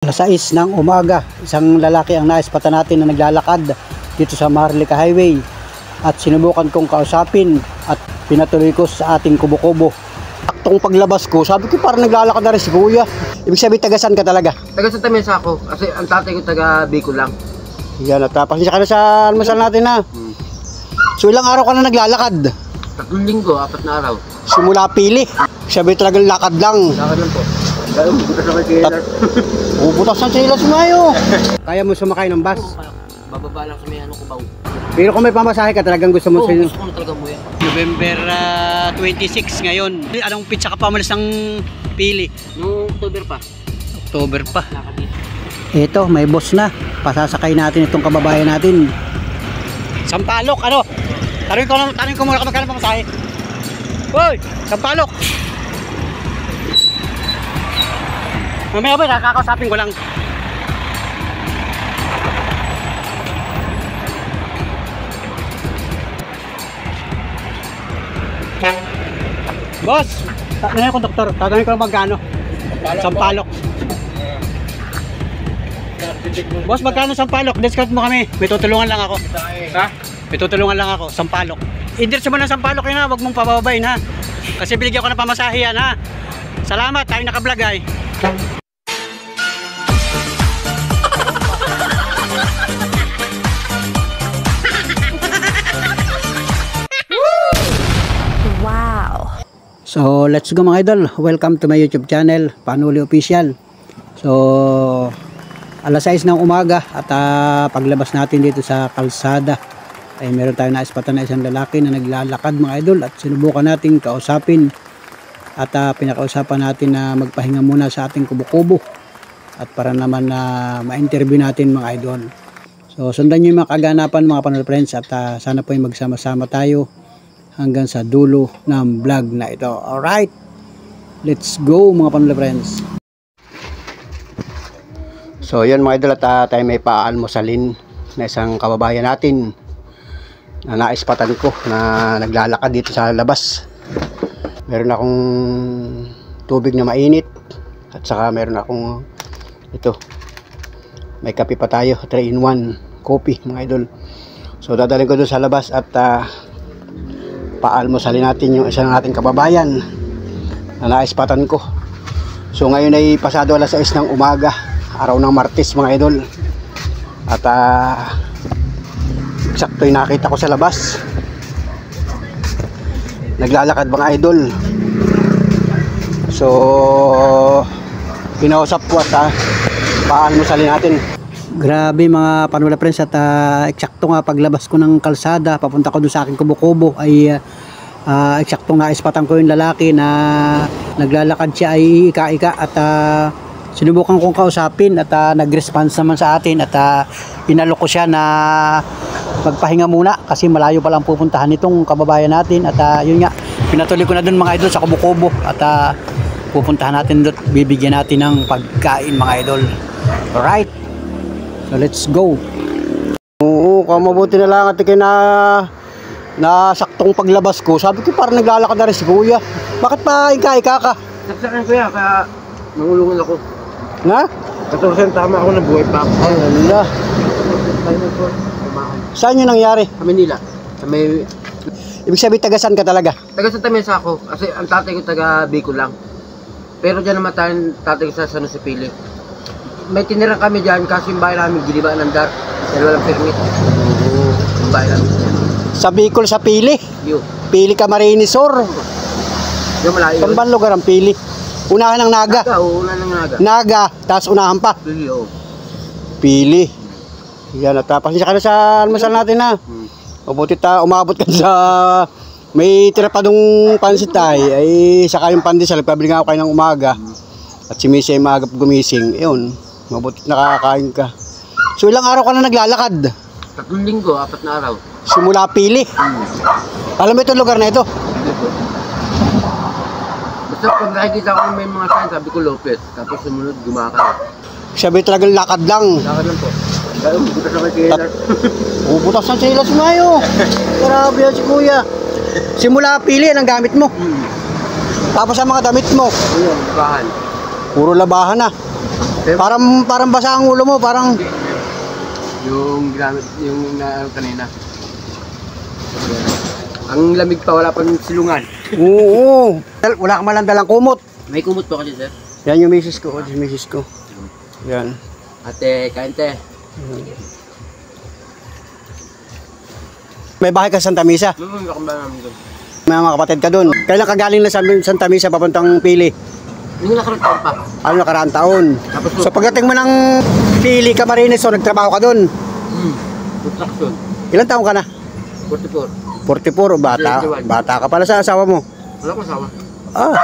Alas 6 ng umaga, isang lalaki ang naispatan natin na naglalakad dito sa Maharlika Highway at sinubukan kong kausapin at pinatuloy ko sa ating kubo-kubo. Aktong paglabas ko, sabi ko parang naglalakad na rin si Kuya. Ibig sabihin tagasan ka talaga? Taga Santa Mesa ako kasi ang tatay ko taga Bicol lang. Yan at pasensya ka na sa almusal natin ha. So ilang araw ka na naglalakad? 3 linggo, 4 na araw. Simula pili. Sabi talagang lakad lang. Lakad lang po. Dahil bubutas na kay Kailan. Bubutas na silas mayo. Kaya mo sumakay ng bus? Bababa lang sa may ano ko baw. Pero kung may pamasahe ka talagang gusto mo gusto ko na talaga mo yan. November 26 ngayon. Anong pizza ka pamalis ng pili? Noong October pa. October pa. Lakad dito. Ito, may boss na. Pasasakay natin itong kababayan natin. Sampalok, ano? Tanong ko muna kung magkano pamasahe. Hoy, Sampalok! Mamaya ba, nakakausapin ko lang. Boss, tanongin ko doktor, tanongin ko magkano? Sampalok. Boss, magkano Sampalok? Discount mo kami. May tutulungan lang ako. Ha? May tutulungan lang ako. Sampalok. Indiretso mo ng Sampalok yun ha. Huwag mong pababain ha. Kasi binigyan ko ng pamasahe yan ha. Salamat. Tayo naka-vlog ay. Wow. So, let's go mga idol. Welcome to my YouTube channel, Panuli Official. So, alas 6 ng umaga at paglabas natin dito sa kalsada ay meron tayong naispatan na isang lalaki na naglalakad mga idol at sinubukan natin kausapin at pinakausapan natin na magpahinga muna sa ating kubo-kubo at para naman na ma-interview natin mga idol. So, sundan nyo yung mga kaganapan mga Panuli friends at sana po yung magsama-sama tayo hanggang sa dulo ng vlog na ito. Alright, let's go mga Panuli friends. So yun mga idol at tayo may paalmosalin na isang kababayan natin na naispatan ko na naglalakad dito sa labas. Meron akong tubig na mainit at saka meron akong ito, may kape pa tayo, 3-in-1 coffee mga idol. So dadalhin ko doon sa labas at paalmosalin natin yung isang ating kababayan na naispatan ko. So ngayon ay pasado alas 6 ng umaga, araw ng Martes mga idol. At eksakto yung nakita ko sa labas. Naglalakad mga idol. So kinausap ko at paalmosalin natin. Grabe mga Panuli friends at eksakto nga paglabas ko ng kalsada papunta ko doon sa aking kubo-kubo ay eksaktong naispatan ko yung lalaki na naglalakad siya ay ika-ika at sinubukan kong kausapin at nag-response naman sa atin at inalok ko siya na magpahinga muna kasi malayo pa lang pupuntahan nitong kababayan natin at yun nga, pinatuloy ko na dun mga idol sa kubo-kubo at pupuntahan natin doon, bibigyan natin ng pagkain mga idol. Alright, so let's go. Oo, mabuti na lang at na saktong paglabas ko, sabi ko parang naglalakad na rin si Kuya. Bakit pa ika-ika ka? Saksakan ko yan kaya nangulungan ako. Na? 14 tama ako na buhay pa ako. Ay, wala. Saan yun nangyari? Sa Manila. Sa may... Ibig sabihin tagasan ka talaga? Taga Santa Mesa ako kasi ang tatay ko taga Bicol lang. Pero dyan naman tatay ko sa San Jose Pili. May tinira kami dyan kasi yung bahay namin giliba ng dar. Dahil walang permit. Yung bahay namin. Sa Bicol sa Pili? Yo. Pili Camarines Sur. Yung malayo. Saan ba ang lugar ang Pili? Unahan ng Naga. Una ng Naga. Naga, tapos unahan pa. Pili, oo. Pili. Yan at pasensya ka na sa almusal natin ha. Mabuti umabot ka sa may tira pa dong pansit tayo ay saka yung pandesal, pabili nga ako kayo ng umaga at si Missy ay maaga gumising. Yun, mabuti nakakain ka. So ilang araw ka na naglalakad? 3 linggo, 4 na araw. Simula Pili. Alam mo itong lugar na ito? Basta pag nakikita ko may mga sign, sabi ko Lopez. Tapos sumunod, gumakal. Sabi talagang lakad lang. Lakad lang po. Dahil bubutas na kay Kailan. Bubutas na silas mayo. Grabe yan si Kuya. Simula Pili, ang gamit mo. Tapos ang mga damit mo. Ayun, labahan. Puro labahan na. Parang basa ang ulo mo, parang... Yung ginamit, yung kanina. Ang lamig pa, wala pang silungan. Oo. Wala kang malang dalang kumot. May kumot po kasi, sir. Yan yung misis ko. Yung misis ko. Yan. Ate, kain te. May bahay ka sa Santa Misa. Nakamba namin doon. May mga kapatid ka doon. Kailan ka galing na sa Santa Misa papuntang Pili? Yung nakaraang taon pa. Ano nakaraang taon? Tapos So pagdating mo ng Pili, Camarines, so nagtrabaho ka doon. construction. Ilan taon ka na? 44. 44 o bata? 21. Bata ka pala sa asawa mo. Wala akong asawa. Ah,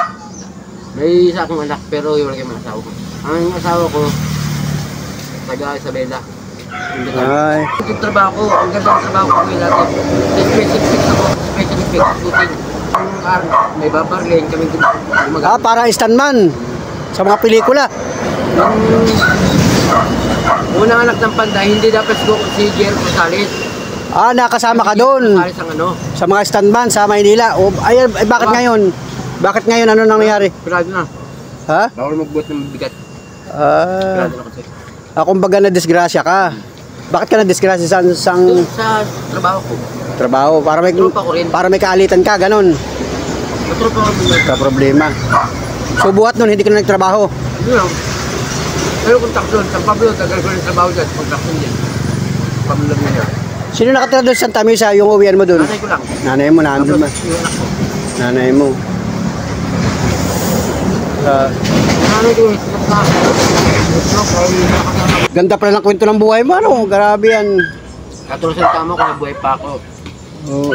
May isa akong anak, pero yung wala kayong asawa ko. Ang asawa ko, taga Isabela. ay. Yung trabaho ko, ang ganda ng trabaho ko ngayon natin. Special effects ako, special effects, shooting. Ang may babarlin, kami Ah, para stuntman sa mga pelikula. Yung unang anak ng Panday, hindi dapat siguro si Jerry Rosales. Ah, nakasama ka doon Rosales ang ano. sa mga stuntman sa Maynila. O, ay, bakit ngayon? Bakit ngayon? Ano nangyari? Pirado na. Ha? Bawal magbuhat ng bigat. Ah, Pirado na kasi. kumbaga na disgrasya ka. Bakit ka na disgrasya sa Doon sa trabaho ko. trabaho? Tropa ko rin. Para may kaalitan ka, ganun. Matropa ko rin. Ka problema. So buhat nun, hindi ka na nagtrabaho. Yun lang. Pero kontaksyon, San Pablo, tagal ko rin trabaho dyan. Kontaksyon din. Pablo lang niya. Sino nakatira doon sa Santa Misa, yung uwian mo doon? Nanay ko lang. Nanay mo, nandun ba? Tapos yung anak ko. Nanay mo. Nanay ko, Ganda pala ng kwento ng buhay mo, ano? Grabe yan. katulad sa tama ko, nabuhay pa ako. Oo.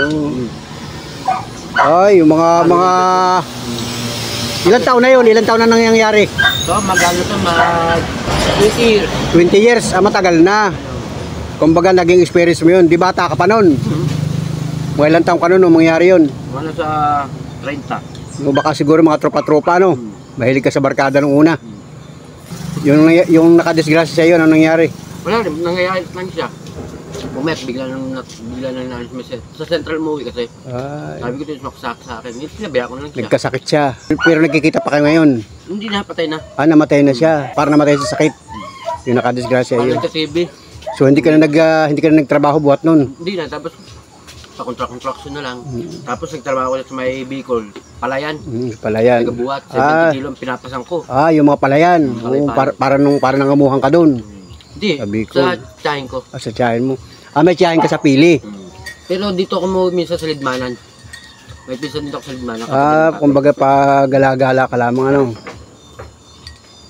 Ay, yung mga... Ilan taon na yun? Ilan taon na nangyayari? So, magano to, mag 20 years. 20 years, matagal na. Kumbaga, naging experience mo yun. Di bata ka pa nun? Mga ilang taon ka nun nung mangyari yun? Ano sa 30. O baka siguro mga tropa-tropa, no? Mahilig ka sa barkada nung una. Yung nakadisgrasya sa iyo, ano nangyari? Wala rin, nangyayari lang siya. Bumet, bigla nang naalis mo siya. Sa Central Movie kasi. Ay, Sabi ko din sumaksak sa akin. Hindi, sinabihan ko na lang siya. nagkasakit siya. Pero nagkikita pa kayo ngayon. Hindi na, patay na. Ah, namatay na siya. Para namatay sa sakit. Yung nakadisgrasya Paano yun. sa TV? So hindi ka na nagtrabaho buhat nun. Hindi na, tapos sa construction na lang. Tapos nagtrabaho ulit sa may Bicol. Palayan. Palayan. Nagabuhat, 70 Ah. kilo ang pinapasang ko. Ah, yung mga palayan. Oo, para nangamuhan ka dun. Hindi, Sa Bicol. sa tiyahin ko. Ah, sa tiyahin mo. Ah, may tiyahin ka sa Pili. Pero dito ako mo minsan sa Lidmanan. May pinsan dito ako sa Lidmanan. Ah, kumbaga pa gala-gala ka lamang ano.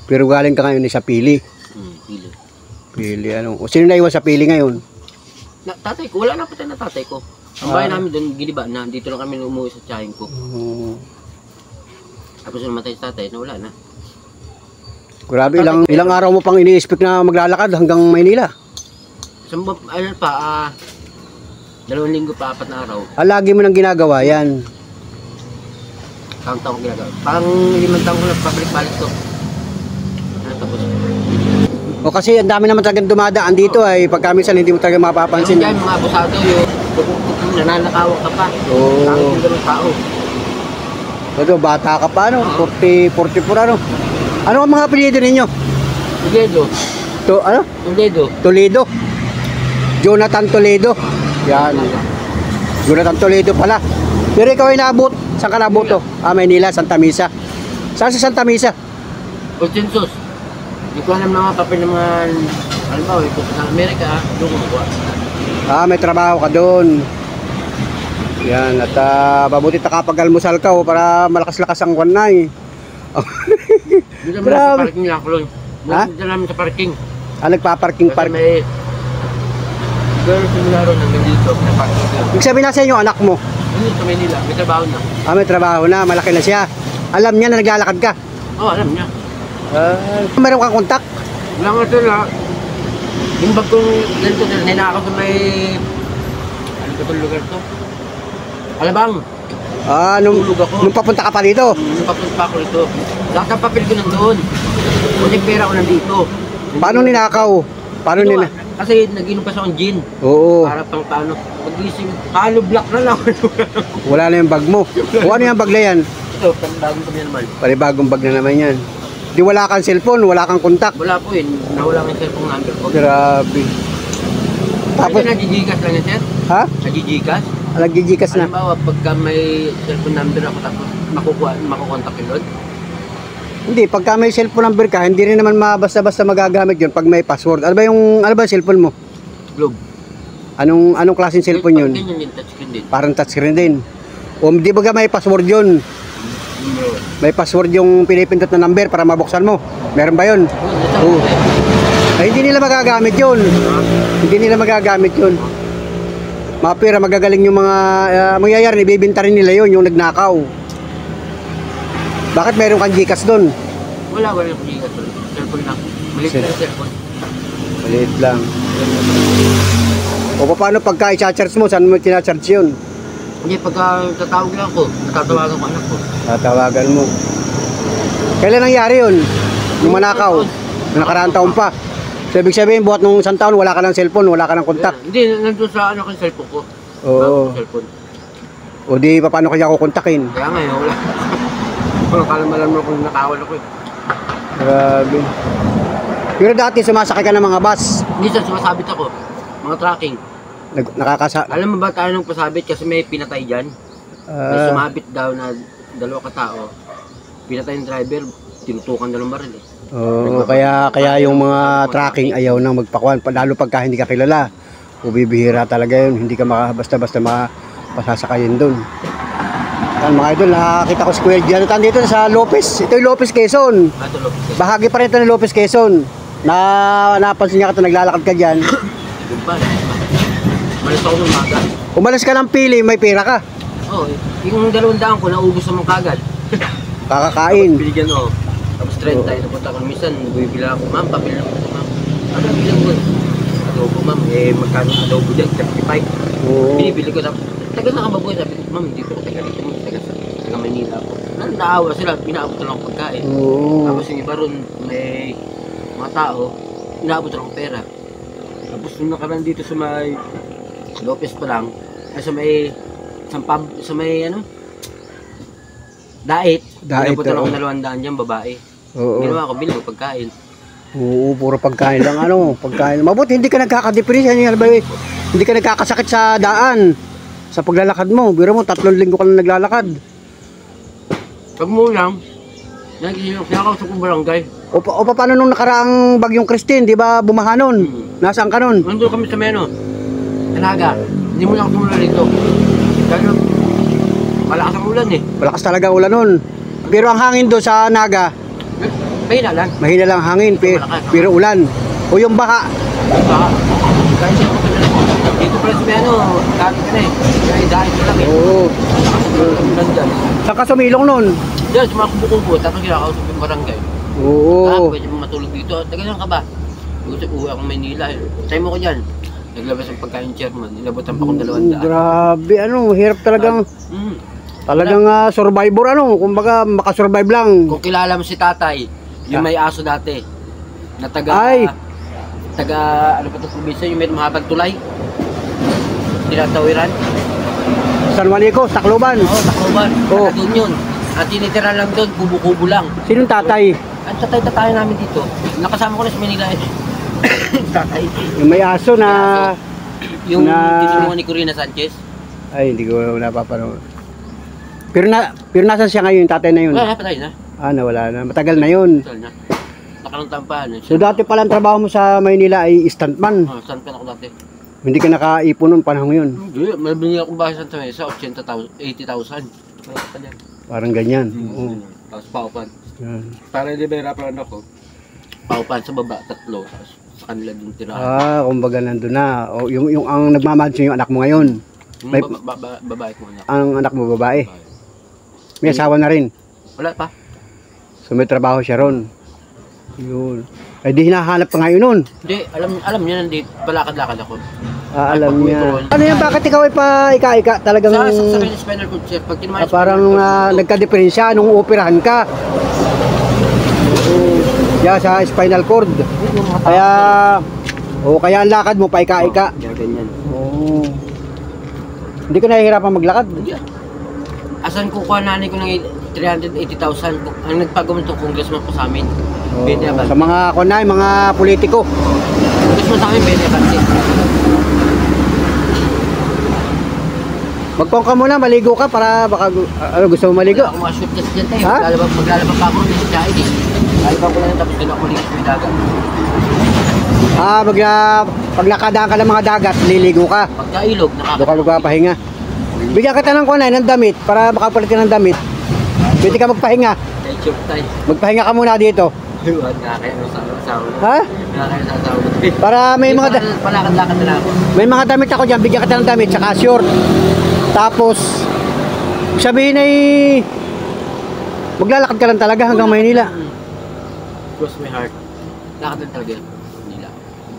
Pero galing ka ngayon sa Pili. Pili. Pili ano. O sino naiwan sa Pili ngayon? Tatay ko, wala na patay na tatay ko. Ang bahay namin doon, giniba na. Dito lang kami umuwi sa tiyahin ko. Oo. Tapos nung matay sa tatay, nawala na. Grabe, ilang araw mo pang ini-expect na maglalakad hanggang Maynila? Ano pa, 2 linggo pa, 4 na araw. Ah, lagi mo nang ginagawa yan. Taon-taon ko ginagawa. Pang 5 taon ko na pabalik-balik to. Ano tapos? O kasi ang dami naman talagang dumadaan dito ay pagka minsan hindi mo talaga mapapansin. Yung dyan, mga abusado yung nananakawak ka pa. Oo. Tangin yung ganun tao. Ito, bata ka pa, ano? 44, ano? Ano ang mga apelyido ninyo? Toledo. Ano? Toledo. Toledo. Jonathan Toledo. Yan. Jonathan Toledo pala. Pero ikaw ay naabot. Saan ka naabot to? Ah, Maynila, Santa Misa. Saan sa Santa Misa? Consensus. Hindi ko alam mga papel ng mga, alam ba, pupunta sa Amerika, doon ko makuha. Ah, may trabaho ka doon. Yan, at mabuti nakapag-almusal ka para malakas-lakas ang kwan na eh. Doon naman sa Grabe. parking lang, Kulon. Ha? Doon namin sa parking. Ah, nagpa-parking Kasi park. may girl simularo hanggang dito, na parking lang. Ibig sabihin na sa inyo, anak mo. Ano sa Manila, may trabaho na. Ah, may trabaho na, malaki na siya. Alam niya na naglalakad ka. Oo, alam niya. Meron kang kontak? Wala nga sila. Yung bag kong ganito, ninakaw sa may, ano ba itong lugar to? Alabang. Ah, nung papunta ka pa dito. Nung papunta pa ako dito. Lahat ng papel ko nandoon. Kung yung pera ko nandito. Paano ninakaw? Paano Ano, nina? Kasi nag-inom pa sa akong gin. Oo. Para pang paano. Pag-gising, halo black na lang. Wala na yung bag mo. O ano yung bag na yan? Ito, pang bagong kami naman. Panibagong bag na naman yan. Di wala kang cellphone, wala kang kontak. Wala po eh. Nawala ang cellphone number ko. Grabe. Tapos Tapos, nagigigas lang yan, sir? ha? Nagigigas? Naggigikas na. Halimbawa, pagka may cellphone number ako tapos makukontak yun doon? Hindi, pagka may cellphone number ka, hindi rin naman basta-basta magagamit yun pag may password. Ano ba yung cellphone mo? Globe. Anong klaseng cellphone yun? Ganyan yung touchscreen din. Parang touchscreen din. O di ba may password yun? May password yung pinipindot na number para mabuksan mo. Meron ba yun? Oo. Ay, hindi nila magagamit yun. Hindi nila magagamit yun. Mapira, magagaling yung mga mangyayari, ibibinta rin nila yun, yung nagnakaw. Bakit meron kang Gcash doon? Wala yung gigas doon. Cellphone lang. Maliit na yung cellphone. Maliit lang. O paano pagka i-charge mo? Saan mo tina-charge yun? Hindi, pagka tatawag lang ko, natatawagan ko anak ko. Tatawagan mo. Kailan nangyari yun? Yung manakaw? Yung nakaraang taon pa. So, ibig sabihin, buhat nung isang taon, wala ka ng cellphone, wala ka ng kontak. Hindi, nandun sa ano yung cellphone ko. Oo. Cellphone. O di, paano kaya ako kontakin? Kaya ngayon, wala. Walang kalamalan mo kung nakawal ako eh. Grabe. Pero dati, sumasakay ka ng mga bus. Minsan sumasabit ako, mga tracking. Alam mo ba tayo nung pasabit kasi may pinatay dyan? May sumabit daw na dalawa katao. Pinatay yung driver, tinutukan na ng baril eh. Oo, kaya yung mga tracking ayaw nang magpakuan, lalo pagka hindi ka kilala. O bibihira talaga yun, hindi ka basta-basta mapasasakayin doon. Yan mga idol, nakakita ko si Kuya Jonathan dito sa Lopez. Ito yung Lopez, Quezon. Bahagi pa rin ito ng Lopez, Quezon. Napansin niya ka ito, naglalakad ka dyan. Malis ako ng maga. Umalis ka ng pili, may pera ka. Oo, yung 200 ko, naubos naman kagad. Kakakain. Tapos binigyan ako. Tapos 30, napunta ko minsan, bibili ako, ma'am, pabili ako, ma'am. Ano bilang ko? Adobo, ma'am, magkano adobo dyan? 35. Oo. Binibili ko, tapos, taga na ka ba boy? Sabi ko, ma'am, hindi ko taga dito, taga Manila ako. Naawa sila, pinaabot na lang ako pagkain. Oo. Tapos yung iba ron, may mga tao, inaabot na lang pera. Tapos nung nakaraan dito sa may Lopez pa lang, ay sa may ano? Dait, pinapunta lang ako na 200 dyan, babae. Oo. Ginawa ko, bili mo pagkain. Oo, puro pagkain lang pagkain. Mabuti hindi ka nagkaka-depression, hindi ka nagkakasakit sa daan. Sa paglalakad mo, biro mo 3 linggo ka lang naglalakad. Pag mo lang, kinakausap ko barangay. O paano nung nakaraang bagyong Christine, di ba bumaha nun? Nasaan ka nun? Nandun kami sa Meno, Talaga, hindi mo lang ako tumula dito. Dahil malakas ang ulan eh. Malakas talaga ulan nun. Pero ang hangin doon sa Naga, Mahina lang. mahina lang hangin, pero ulan. O yung baha, Kahit siya ako dito pala sa Meno, dati ka na eh. Kaya dahil ko lang eh. oo. Malakas ang ulan dyan. Saan ka sumilong nun? Diyan, sa mga kubo-kubo, tapos kinakausap yung barangay. Oo. Pwede mo matulog dito. Tagal lang ka ba? Uwi akong Maynila eh. Time mo ko dyan. Naglabas ang pagkain chairman. Nilabotan pa akong 200. Grabe, hirap talagang, Mm. talagang survivor, kumbaga makasurvive lang. Kung kilala mo si tatay, yung may aso dati. Na Ay. ano pa ito probinsya, yung may mahabang tulay. Tinatawiran. San Juanico, Tacloban. Oo, Tacloban. Oo. Doon yun. At tinitira lang doon, kubo-kubo lang. Sinong tatay? At tatay namin dito. Nakasama ko na sa Manila eh. Tatay. Yung may aso na... Yung Na- tinulungan ni Corina Sanchez. Ay, hindi ko napapanood. Pero nasan siya ngayon, yung tatay na yun? Wala, patay na. Nawala na. Matagal na yun. Total na. Nakalangtang pa. So dati pala ang trabaho mo sa Maynila ay stuntman. Saan pa ako dati? Hindi ka nakaipon noong panahon yun. Hindi, mabili akong bahay sa Mesa, 80,000. Wala pa dyan. Parang ganyan. Oo. Tapos paupan. Yan. Para hindi mahirapan ako. Paupan sa baba, 3. Tapos sa kanila din tirahan. Kumbaga nandun na. O, yung ang nagmamansin yung anak mo ngayon. Yung may- babae ko anak. Ang anak mo babae. May asawa na rin. Wala pa. So may trabaho siya ron. Yun. Ay di hinahanap pa ngayon nun. Hindi, alam niya nandito. Palakad-lakad ako. Alam Ay, niya. pag-uwi Ano yan? Bakit ikaw ay pa-ika-ika? Talagang Sa kanya spinal cord chef. Pag tinumayan parang nagka-diferensya nung operahan ka. Yeah, sa spinal cord. Kaya ang lakad mo pa-ika-ika. Kaya ganyan. Hindi ka nahihirapan maglakad. Hindi ah. Asan ko kuha nanay ko ng 380,000. Ang nagpagawa itong congressman po sa amin. Bene Sa Abante. mga kunay, mga politiko. Congressman sa amin, Bene Abante. Magpong ka muna, maligo ka para baka gusto mo maligo. Wala akong mga shoot kasi dyan tayo. Ha? Maglalaba pa ako ng Jahid eh. Lalaba ko lang tapos doon ako linis may dagat. Pag nakadaan ka ng mga dagat, liligo ka. Pagka ilog, Doon ka magpapahinga. Bigyan kita ng kunay, ng damit, para makapalit ka ng damit. Pwede ka magpahinga. Kaya joke tayo. Magpahinga ka muna dito. Nakakaya mo sa asawa. Ha? Nakakaya sa asawa. Para may mga Palakad-lakad na lang ako. may mga damit ako diyan, bigyan kita ng damit tsaka short. Tapos sabihin ay maglalakad ka lang talaga hanggang Maynila. Cross my heart. Lakad lang talaga. Nila.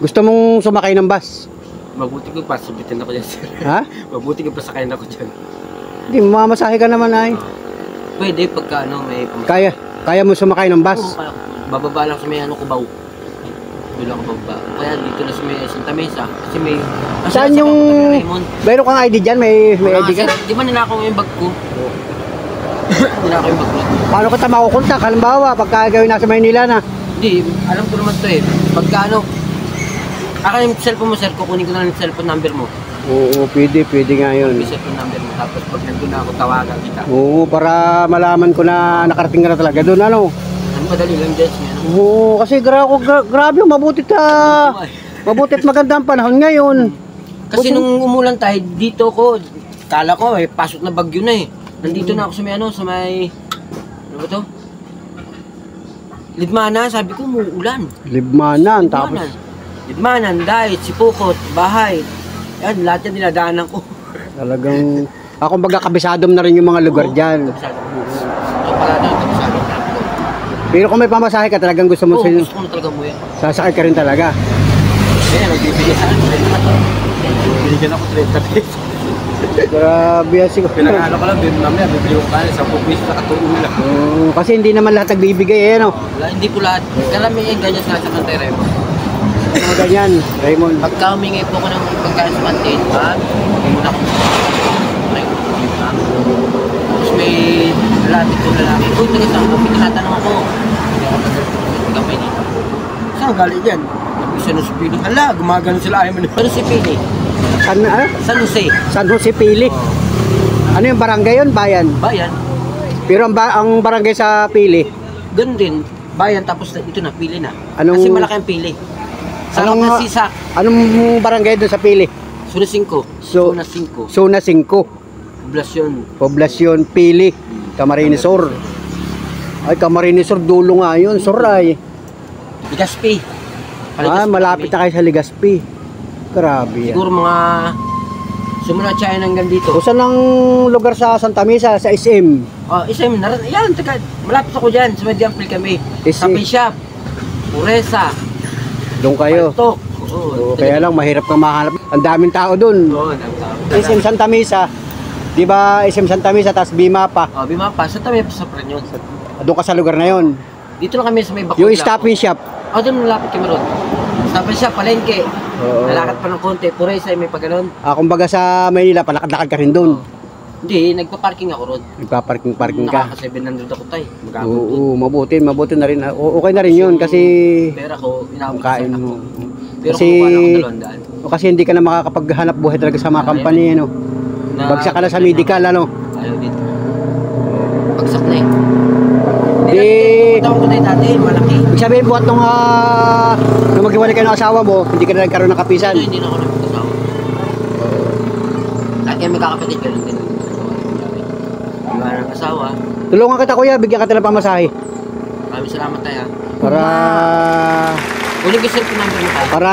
Gusto mong sumakay ng bus? Mabuti ko pa, subitin ako dyan sir. Ha? Mabuti ko pa sakayin ako dyan. Hindi, mamamasahe ka naman ay. Pwede pagka may Kaya mo sumakay ng bus? Oo, bababa lang sa may Cubao. Doon lang ako bababa. Kaya dito na sa may Santa Mesa. Kasi may... Saan yung... Mayroon kang ID dyan? May ID ka? Di ba ninakaw yung bag ko? Ninakaw yung bag ko. Paano kita makukontak? Halimbawa, pagka gawin nasa Maynila na. Hindi, alam ko naman to eh. Pagka yung cellphone mo sir, kukunin ko na lang yung cellphone number mo. Oo, pwede nga yun. Yung cellphone number mo. Tapos pag nandun na ako, tawagan kita. Oo, para malaman ko na nakarating ka na talaga doon, ano? Ano madali lang dyan siya. Oo, kasi grabe, mabuti at maganda ang panahon ngayon. Kasi nung umulan tayo, dito ko, kala ko pasok na bagyo na eh. Nandito na ako sa may, ano ba to? Lidmanan, sabi ko, umuulan. Libmanan, tapos Lidmanan, Dait, Sipukot, Bahay. Yan, lahat yan dinadaanan ko. talagang, ako baga kabisado na rin yung mga lugar dyan. Kabisado. So, pala na, kabisado na ako. Pero kung may pamasahe ka, talagang gusto mo Oo, gusto ko na talaga mo yan. sasakay ka rin talaga. Kaya, nagbibigay sa akin. Binigyan ako 30 pesos. Grabe yan siguro. Pinakala ko lang, mamaya, bibili ko kanin, 10 pesos na katulong lang. Oo, kasi hindi naman lahat nagbibigay eh, no? Wala, hindi ko lahat. Karamihan ganyan sa Kanteremo. Mga ganyan, Raymond. Pagka humingi po ko ng pagkain sa kantin, hindi muna akong tapos may lalapit ko lalaki. Uy, taga-saan ko, tinatanong ako. Hindi ako taga-pay dito. Saan galing yan? San Jose Pili. Hala, gumagano sila ayaw mo na. San Jose Pili. San Jose. San Jose Pili. Ano yung barangay yun? Bayan. Bayan. Pero ang barangay sa Pili, Ganun din. Bayan, tapos ito na, pili na. Anong- Kasi malaki ang pili. Sa Anong- ng Sisak, anong barangay doon sa Pili? Zona 5. So- Zona 5. Zona 5, Poblasyon. Poblasyon Pili, Camarines Sur. Ay, Camarines Sur, dulo nga yun, Suray. Legazpi. Malapit na kayo sa Legazpi. Grabe yan. Siguro mga sumunod siya hanggang dito. O saan ang lugar sa Santa Mesa, sa SM? Oh, isang yan, malapit ako dyan. Sa Mediampil kami. Sa Shop, Puresa, Doon kayo. Paltok. Oo, kaya lang, mahirap kang mahanap. Ang daming tao doon. Oo, SM Santa Mesa, di ba SM Santa Mesa, tapos Bima pa. Oh, Bimapa. Sa tabi sa Pranyon. Doon ka sa lugar na yon. Dito lang kami sa may bakula. Yung Stop and Shop. Oh, doon malapit kami ron. Stop and Shop, Palengke. Oo. Nalakad pa ng konti. Puresa, may pagano'n. Kumbaga sa Maynila, palakad-lakad ka rin doon. Hindi, nagpa-parking ako ron. Nagpa-parking ka. Naka-700 ako tayo. Oo, mabuti na rin. Okay na rin yun kasi Pera ko, inabot kain sa mo. ako. Pero Kasi- kung kuha na ako 200. kasi hindi ka na makakapaghanap buhay talaga sa mga company, ano. Bagsak ka na sa medical, ano. Ayaw dito. Bagsak na eh. Eh, Tawag ko tayo dati, malaki. ibig sabihin buhat nung maghiwalay ka ng asawa mo, hindi ka na nagkaroon ng kapisan. Hindi na ako nagpag-asawa. Kahit kaya may kakapatid, ganun din. Iba ng asawa. Tulungan kita kuya, bigyan ka ng pamasahe. Maraming salamat tayo. Para Uling ko cellphone number mo tayo. para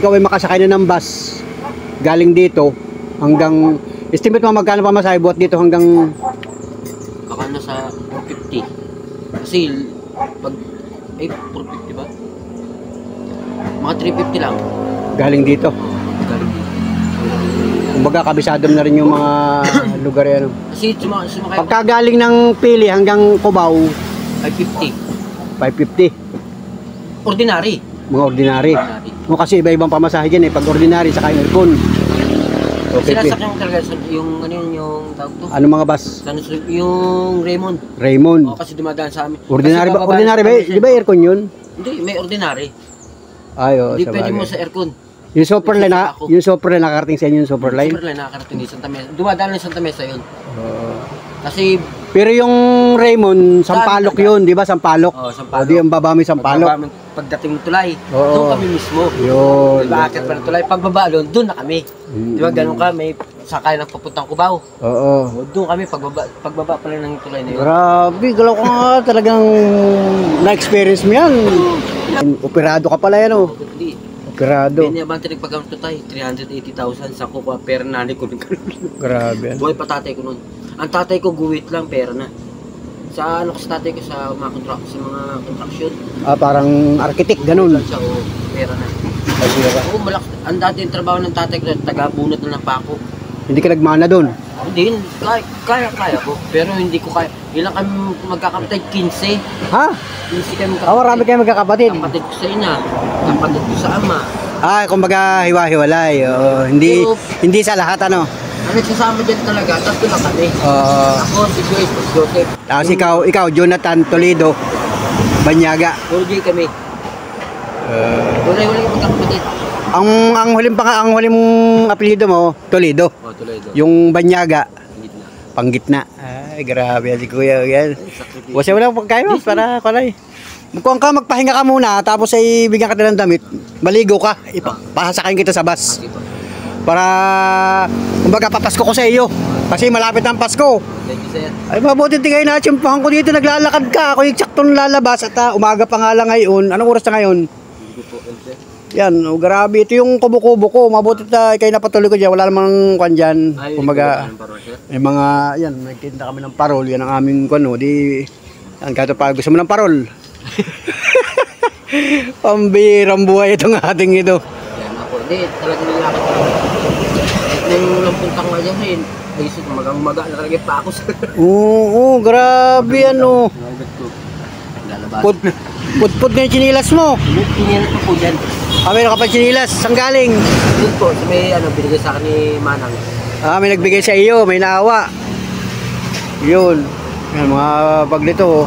ikaw ay makasakay na ng bus galing dito hanggang estimate mo magkano pamasahe buhat dito hanggang Baka nasa 450. Kasi pag 450 ba? Mga 350 lang. galing dito. Galing dito. Kumbaga kabisado na rin yung mga lugar yan. Kasi sumakay Pagka galing ng Pili hanggang Cubao, 550. 550. Ordinary. Mga ordinary. Ordinary. O kasi iba-ibang pamasahe dyan eh. Pag ordinary, saka yung aircon. Okay. Sinasakyan ko talaga yung ano yun, yung tawag to. Ano mga bus? Yung Raymond. Raymond. Oo, kasi dumadaan sa amin. Ordinary Kasi ba? bababa Ordinary ba? kami sa- Di ba aircon yun? Hindi, may ordinary. Ay, oo. Hindi sa pwede bagay. mo sa aircon. Yung Superline na, Ako. yung Superline nakarating sa inyo yung Superline? Superline nakakarating din Santa Mesa. Dumadaan ng Santa Mesa yun. Oo. Kasi, Pero yung Raymond, Sampalok Daan, yun, di ba? Sampalok. oh, O Sampalok. di ang baba may Sampalok. Pagdating ng tulay, Oo. doon kami mismo. Yun. Diba, akit pa ng tulay. Pagbaba doon, doon na kami. Mm. Di ba, ganun ka, may sakay ng papuntang Cubao. Oo. O, doon kami, pagbaba pa lang ng tulay na yun. Grabe, galaw ko nga talagang na-experience mo yan. Operado ka pala yan, oh. Hindi. Operado. Binabante nagpagkamot to tayo, 380,000 sa kukuha, pera nanay ko. Grabe. Buhay pa tatay ko nun. Ang tatay ko guwit lang, pera na. Sa ano ko sa tatay ko sa mga construction. Ah, parang architect, ganun. Siya, o, pera na. Oo, ang dati yung trabaho ng tatay ko, taga-bunot na ng pako. Hindi ka nagmana doon. Hindi, kaya ko. Pero hindi ko kaya. Ilang kami magkakapatid, 15. Ha? 15 kami Ah, marami kayo magkakapatid. Kapatid ko sa ina, kapatid ko sa ama. Ah, kumbaga hiwa-hiwalay. Oo, hindi Pero- hindi sa lahat ano. Ang nagsasama dyan talaga, tatlo lang kami. Oo. Ako, si Joyce, si Joseph. Tapos ikaw Jonathan Toledo Banyaga. Puro J kami. Wala yung magkakapatid. Ang huling apelyido mo, Toledo. Oh, tuloy doon. Yung Banyaga, Gitna. panggitna. Ay, grabe yan si Kuya. Yan. Wala pa kayo para kulay. Kung ka magpahinga ka muna, tapos ay bigyan ka ng damit, maligo ka, pahasakayin kita sa bus. Para, kumbaga papasko ko sa iyo. Kasi malapit ang Pasko. Thank you, sir. Ay, mabuti tingay na, tsumpahan ko dito, naglalakad ka. Ako yung saktong lalabas at umaga pa nga lang ngayon. Anong oras na ngayon? Hindi ko po, sir. Yan, oh, grabe. Ito yung kubo-kubo ko. Mabuti kayo napatuloy ko dyan. Wala namang kwan dyan. Ay, Kumbaga, hindi ko pa, sir. may mga, yan, nagtinda kami ng parol. Yan ang aming kwan, no. Di, yan, kahit pa gusto mo ng parol. Pambirang buhay itong ating ito. Yan ako. Hindi, talagang nilakad ko. Nung lampuntang nga dyan, ay isip, magang-maga na talaga pa ako, sir. Oo, grabe ano. Nagagat ko. Lalabas. Put na yung chinilas mo. Tinira ko po dyan. Meron ka pa chinilas. Saan galing? Doon po, sa may binigay sa akin ni Manang. May nagbigay sa iyo. May naawa. Yun. Yan, mga bag nito. Oh.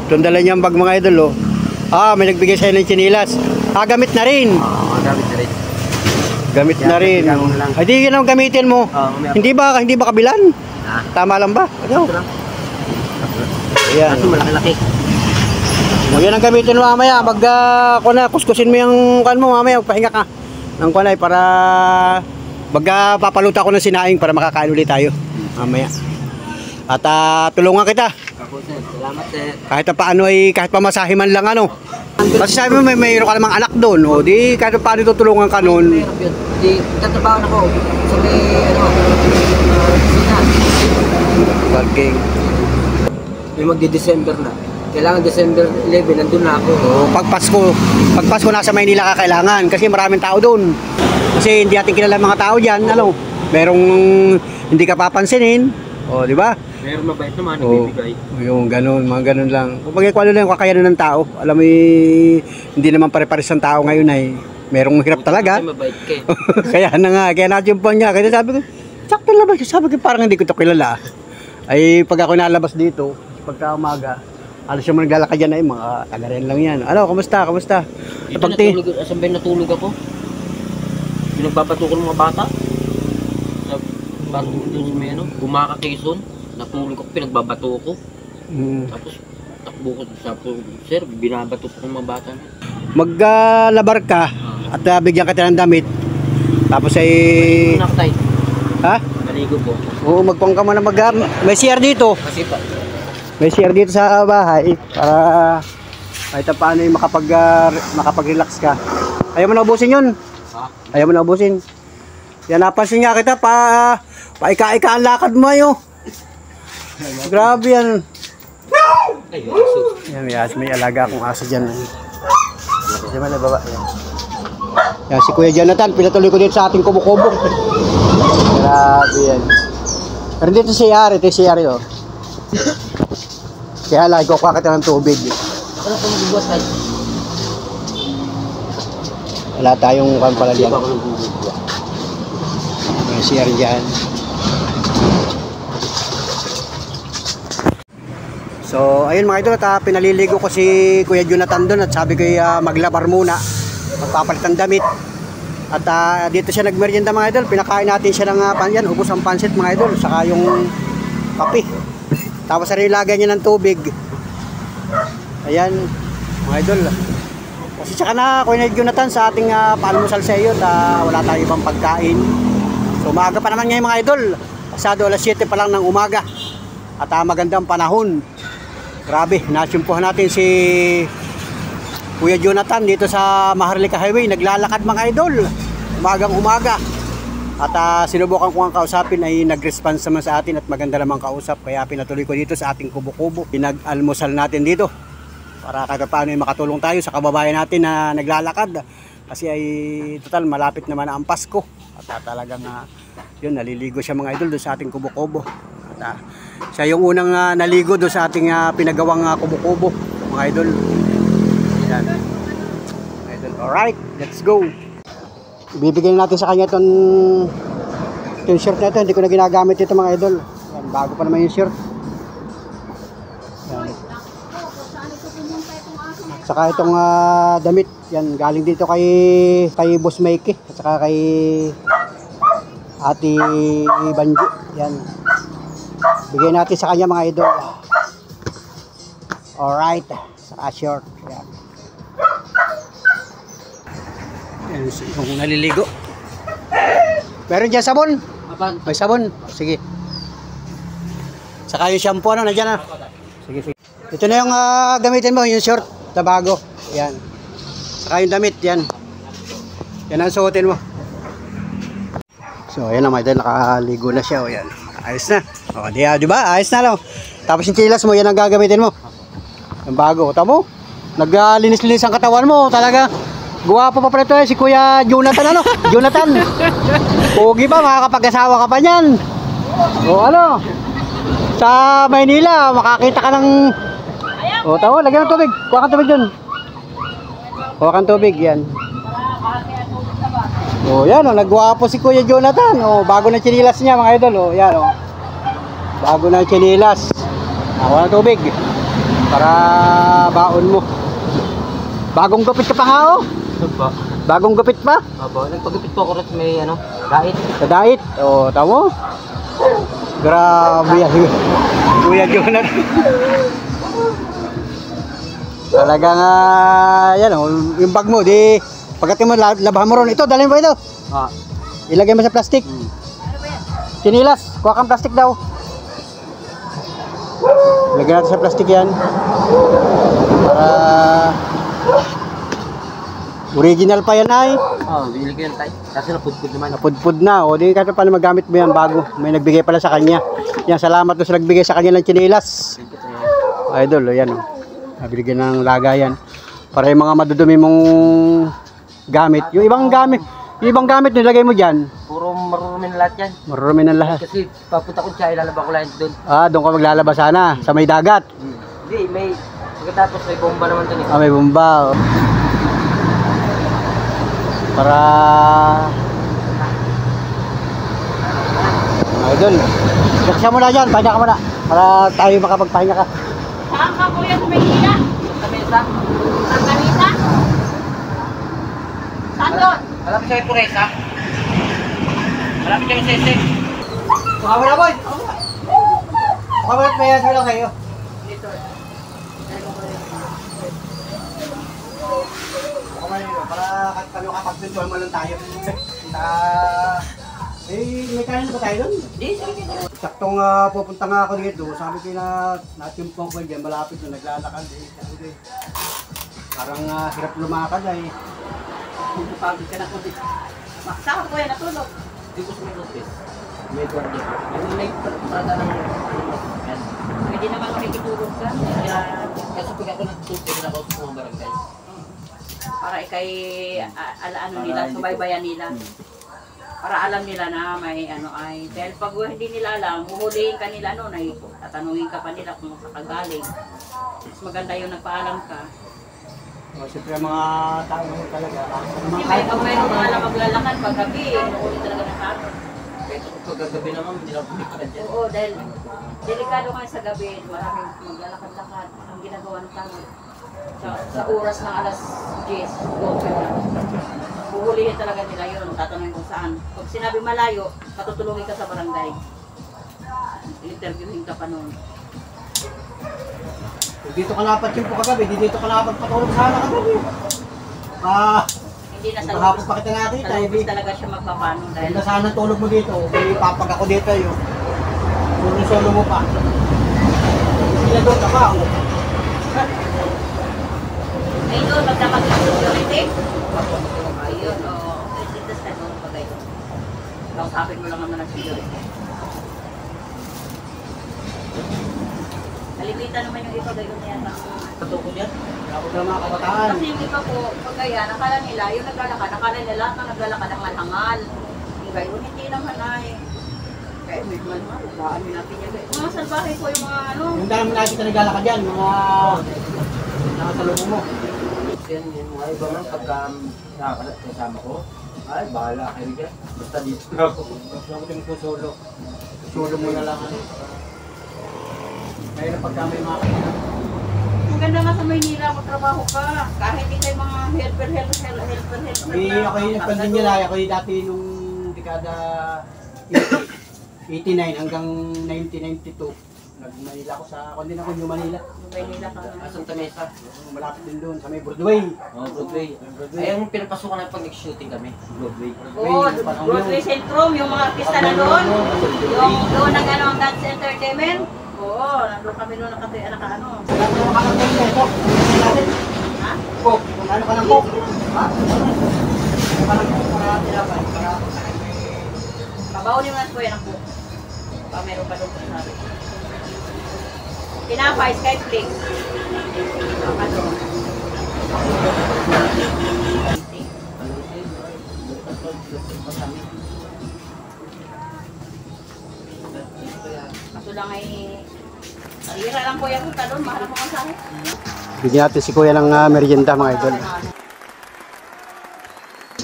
Itong dala niyang bag mga idol. Oh. May nagbigay sa iyo ng chinilas. Gamit na rin. Gamit na rin. Gamit na rin. bigyan ko na lang. Ay, di yun ang gamitin mo. Mamaya. Hindi ba kabilan? Ha? Tama lang ba? Ano? Ito lang. Ayan. Kaso malaki-laki. Yan ang gamitin mo mamaya. Kuskusin mo yung kan mo mamaya. Pahinga ka. Ng kunay para papaluta ko ng sinaing para makakain ulit tayo. Mamaya. At tulungan kita. Ako, sir. Salamat, sir. Kahit pa paano ay kahit pamasahe man lang ano. Kasi sabi mo mayroon ka namang anak doon. O di kahit pa paano tutulungan ka noon. Mahirap yun. Di, tatrabaho ako. Sa may, sina. Parking. May magdi-December na. Kailangan December 11, nandun na ako. O pag Pasko nasa Maynila ka kailangan kasi maraming tao doon. Kasi hindi natin kilala mga tao diyan, ano. Merong hindi ka papansinin. O di ba? Meron mabait naman, Oo. nagbibigay. Yung ganun, mga ganun lang. Kung ano lang yung kakayanan ng tao, alam mo hindi naman pare-pares ng tao ngayon ay merong hirap talaga. Kasi mabait ka eh. Kaya na nga, kaya natimpuan niya. Kaya sabi ko, sakto lang ba? Sabi ko, parang hindi ko ito kilala. Ay, pag ako nalabas dito, pagka umaga, alas yung mga naglalakad dyan ay mga taga-ren lang yan. Ano, kamusta? Dito natulog, asan ba yung natulog ako? Pinagbabato ko ng mga bata. Sa bato doon sa may ano, Bumaka Quezon. Natulog ako, pinagbabato ko. Tapos takbo ko sa sir, binabato ko ng mga bata. Maglabar ka at bigyan ka ng damit. Tapos ay... Nakatay. Ha? Naligo po. Oo, magpang ka muna may CR dito. Kasi pa, May CR dito sa bahay para kahit paano yung makapag-relax ka. Ayaw mo na ubusin yun. ha? Ayaw mo na ubusin. Yan, napansin nga kita paika-ika ang lakad mo ayo. Grabe yan. Ay, aso. Yan, may alaga akong aso dyan. Diyan man na baba. Yan, si Kuya Jonathan, pinatuloy ko dito sa ating kubo-kubo. Grabe yan. Pero dito si CR, ito yung CR yun. Kaya lagi ko kakita ng tubig. Ano po magbubuhat tayo? Wala tayong Hindi kampalalian. pa ako nagbubuhat. May CR dyan. So, ayun mga idol, at pinaliligo ko si Kuya Jonathan doon at sabi ko maglabar muna, magpapalit ng damit. At dito siya nagmerienda mga idol, pinakain natin siya ng yan, ubos ang pansit mga idol, saka yung kape. Tapos nilagay niya ng tubig. Ayan, mga idol. Kasi tsaka na Kuya Jonathan sa ating paalmusal sa iyo, wala tayong ibang pagkain. So, maaga pa naman ngayon mga idol, pasado alas 7 pa lang ng umaga. At magandang panahon. Grabe, nasimpuhan natin si Kuya Jonathan dito sa Maharlika Highway. Naglalakad mga idol, umagang umaga. At sinubukan ko ang kausapin ay nag-response naman sa atin at maganda namang kausap. Kaya pinatuloy ko dito sa ating kubo-kubo. Pinag-almusal natin dito para kahit paano ay makatulong tayo sa kababayan natin na naglalakad. Kasi ay total malapit naman ang Pasko. At talagang yun, naliligo siya mga idol doon sa ating kubo-kubo. At siya yung unang naligo doon sa ating pinagawang kubo-kubo mga idol. Yan. Idol. Alright, let's go. Ibibigay natin sa kanya itong shirt na ito. Hindi ko na ginagamit ito mga idol. Yan, bago pa naman yung shirt. Yan. At saka itong damit. Yan, galing dito kay Boss Mikey. At saka kay Ate Banji. Yan. Bigay natin sa kanya mga idol. Alright. Saka short. Yan. Yan, yung naliligo. Meron dyan sabon? May sabon? Sige. Saka yung shampoo nandiyan na. Sige, sige. Ito na yung gamitin mo, yung short na bago. Yan. Saka yung damit, yan. Yan ang suotin mo. So, ayan na mga idol, nakaligo na siya. O, yan. Ayos na. O, di ba? Ayos na lang. Tapos yung chilas mo, yan ang gagamitin mo. Yung bago. Tamo? Naglinis-linis ang katawan mo. Talaga. Guwapo pa pala ito si Kuya Jonathan, ano? Jonathan. Pogi pa, makakapag-asawa ka pa niyan. O ano? Sa Maynila, makakita ka ng... O, tamo, lagyan ng tubig. Kuha kang tubig dun. Kuha kang tubig, yan. O, yan, o, nagwapo si Kuya Jonathan. O, bago na chinilas niya, mga idol. O, yan, o. Bago na chinilas. Kuha ng tubig. Para baon mo. Bagong gupit ka pa nga, o. Bagong gupit pa? Opo, nagpagupit po ako rin may dait. Sa dait? O, tamo? Grabe yan. Kuya Jonathan. Talagang, yan o, yung bag mo, di, pagdating mo, labahan mo ron. Ito, dalhin mo ito. Ilagay mo sa plastic. Sinilas, kuha kang plastic daw. Ilagay natin sa plastic yan. Para... original pa yan ay. Bili ko yan tayo. Kasi napudpud naman. Napudpud na. O di kahit paano magamit mo yan bago. May nagbigay pala sa kanya. Yan, salamat doon sa nagbigay sa kanya ng chinilas. Idol, o yan o. Nabigyan ng lagayan. Para yung mga madudumi mong gamit. Yung ibang gamit nilagay mo dyan. Puro marurumi na lahat yan. Marurumi na lahat. Kasi papunta ko siya, ilalaba ko lang doon. Doon ka maglalaba sana. Sa may dagat. Hindi, may... Pagkatapos may bomba naman doon eh. May bomba. O. Para idol, baksa mo na dyan, pahinga ka muna para tayo makapagpahinga ka. Saan ka kuya sa Maynila? Sa mesa. Sa Kanisa? Saan doon? Malapit sa Puresa. Malapit sa Sese. Mukha mo na boy. Mukha mo na payas mo lang kayo. Dito. Para kano kapagpintuhan mo lang tayo. May kanin ba tayo doon? Saktong pupunta nga ako dito. Sabi ko na natimpong ko dyan, malapit na naglalakad eh. Parang hirap lumakad eh. Pagod ka na ko dito. Saan ka kuya natulog? Dito sa may office. May guardia. May parada ng... Pwede naman makikitulog ka. Kasi pag ako nagtutulog na ako sa mga barangay. Para ikay ano nila, subaybayan nila. Para alam nila na may ano ay. Dahil pag hindi nila alam, huhulihin ka nila noon ay tatanungin ka pa nila kung saan ka galing. Mas maganda yung nagpaalam ka. Siyempre ang mga tao talaga. Kasi pag mayroong mga alam maglalakad, pag gabi, huhuli talaga ng tao. pagkagabi naman, hindi lang pumiparan dyan. Oo, dahil delikado nga sa gabi, maraming maglalakad-lakad. Ang ginagawa ng tao sa oras ng alas 10, open na. Huhulihin talaga nila yun, tatanungin kung saan. Pag sinabi malayo, patutulungin ka sa barangay. Interviewin ka pa noon. Kung dito ka napat yung kagabi, dito ka napat patulog sana kagabi. Hindi na sa Kahapon pa kita nakita, sa lubis talaga siya magpapano dahil Ganda sana tulog mo dito. Kaya papag ako dito yun. Solo mo pa. Sila doon ka pa. ay doon, magdamag yung security. Ayun, oo. Ito sa doon pa kayo. Kausapin mo lang naman ang security. Kalimitan naman yung iba gayon yata. Patukod yan. Ako na mga kabataan. Kasi yung iba po, pag kaya, nakala nila, yung naglalakad, nakala nila lahat ng naglalakad ang malhangal. Yung gayon, hindi naman ay. Kaya may malhangal, daan yung natin yan. Mga salbahe po yung mga ano. Yung dami mo nakikita naglalakad yan, mga nakasalubong mo. Yan, yung mga iba man, pagka nakakalat kasama ko, ay, bahala kayo dyan. Basta dito na ako. Gusto ko din po solo. Solo mo na lang. Kaya na pagka may mga Ang ganda nga sa Maynila, magtrabaho ka. Kahit hindi kayo mga helper. ako yung nagpandin nila. Ako yung dati nung dekada 89 hanggang 1992. Nag-Manila ako sa, ako din ako New Manila. Maynila ka na. Santa Mesa. Malapit din doon sa may Broadway. Oh, Broadway. Ay, ang pinapasukan na pag nag-shooting kami. Broadway. Oo, Broadway Centrum, yung mga artista na doon. Yung doon ang ano, ang dance entertainment. Oo, nandun kami doon naka-ano. Wala ko naman kakantay na ito. Ha? Coke. Ano ka ng Coke? Ha? Ano ka ng Coke para tinapay? Para Babaunin mo na po yan ako. Meron pa doon sa sabi. Tinapay, Skyflix. Baka doon. Kaso lang ay sarira lang po yung punta doon. Mahal ako masahe. bigyan natin si Kuya ng merienda mga idol.